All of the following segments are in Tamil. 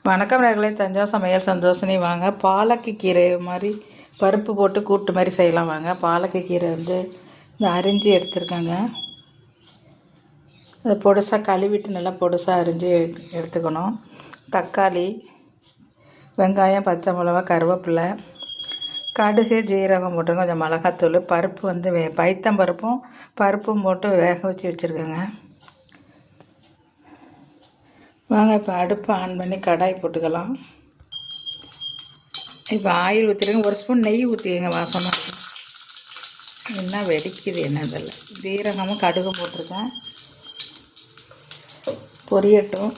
வணக்கம் நேயர்களே, தஞ்சாவூர் சமையல் சந்தோஷினி. வாங்க பாலக்கு கீரை மாதிரி பருப்பு போட்டு கூட்டு மாதிரி செய்யலாம். வாங்க பாலக்கு கீரை இந்த அரிஞ்சு எடுத்துருக்கேங்க. அதை பொடுசாக கழுவிட்டு நல்லா பொடுசாக அரிஞ்சு எடுத்துக்கணும். தக்காளி, வெங்காயம், பச்சை மிளகா, கருவேப்பிலை, கடுகு, ஜீரகம் போட்டு கொஞ்சம் மிளகாத்தூள், பருப்பு பைத்தம் பருப்பும் போட்டு வேக வச்சு வச்சுருக்கேங்க. வாங்க இப்போ அடுப்பை ஆன் பண்ணி கடாய் போட்டுக்கலாம். இப்போ ஆயில் ஊற்றிடுங்க. ஒரு ஸ்பூன் நெய் ஊற்றிங்க, வாசமாக இருக்கும். என்ன வெடிக்குது என்ன இதில். ஜீரகமும் கடுகும் போட்டிருக்கேன். பொரியட்டும்.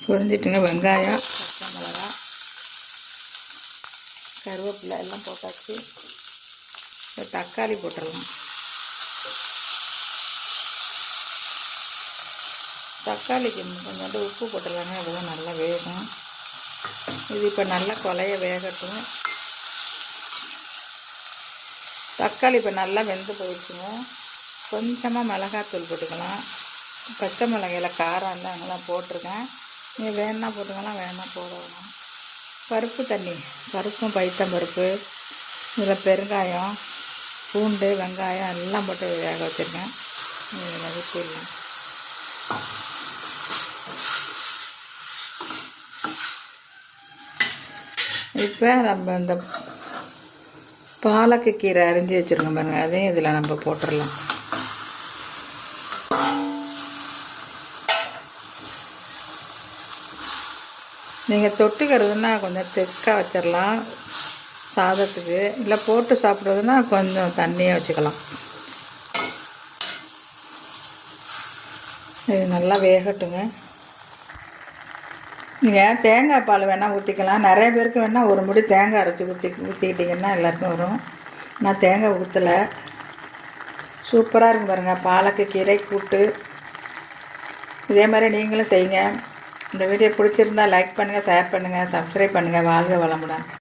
பொரிஞ்சிட்டுங்க. வெங்காயம், பச்சை மிளகா, கருவேப்பிலை எல்லாம் போட்டாச்சு. தக்காளி போட்டுடலாம். தக்காளிக்கு கொஞ்சோண்டு உப்பு போட்டுடலாங்க. அப்போ நல்லா வேகும். இது இப்போ நல்லா கொலைய வேகட்டும். தக்காளி இப்போ நல்லா வெந்து போயிடுச்சுங்க. கொஞ்சமாக மிளகாத்தூள் போட்டுக்கலாம். பச்சை மிளகாயில் காரம் இல்லை, அங்கெல்லாம் போட்டிருக்கேன். நீங்கள் வேணா போட்டுக்கலாம், வேணா போடணும். பருப்பு தண்ணி, பருப்பும் பைத்தம் பருப்பு, இதில் பெருங்காயம், பூண்டு, வெங்காயம் எல்லாம் போட்டு வேக வச்சுருக்கேன். இதில் ஊற்றிடலாம். இப்போ நம்ம இந்த பாலக்கு கீரை அரிஞ்சு வச்சுருக்கோம் பாருங்கள், அதையும் இதில் நம்ம போட்டுடலாம். நீங்கள் தொட்டுக்கிறதுனா கொஞ்சம் திக்காக வச்சிடலாம் சாதத்துக்கு, இல்லை போட்டு சாப்பிட்றதுனா கொஞ்சம் தண்ணியாக வச்சுக்கலாம். இது நல்லா வேகட்டுங்க. நீங்கள் தேங்காய் பால் வேணால் ஊற்றிக்கலாம். நிறைய பேருக்கு வேணால் ஒரு முடி தேங்காய் அரைச்சி ஊற்றிக்கிட்டிங்கன்னா எல்லாருக்கும் வரும். நான் தேங்காய் ஊற்றலை. சூப்பராக இருக்கும் பாருங்கள் பாலக்கு கீரை கூட்டு. இதே மாதிரி நீங்களும் செய்யுங்க. இந்த வீடியோ பிடிச்சிருந்தால் லைக் பண்ணுங்கள், ஷேர் பண்ணுங்கள், சப்ஸ்கிரைப் பண்ணுங்கள். வாழ்க வளமுடன்.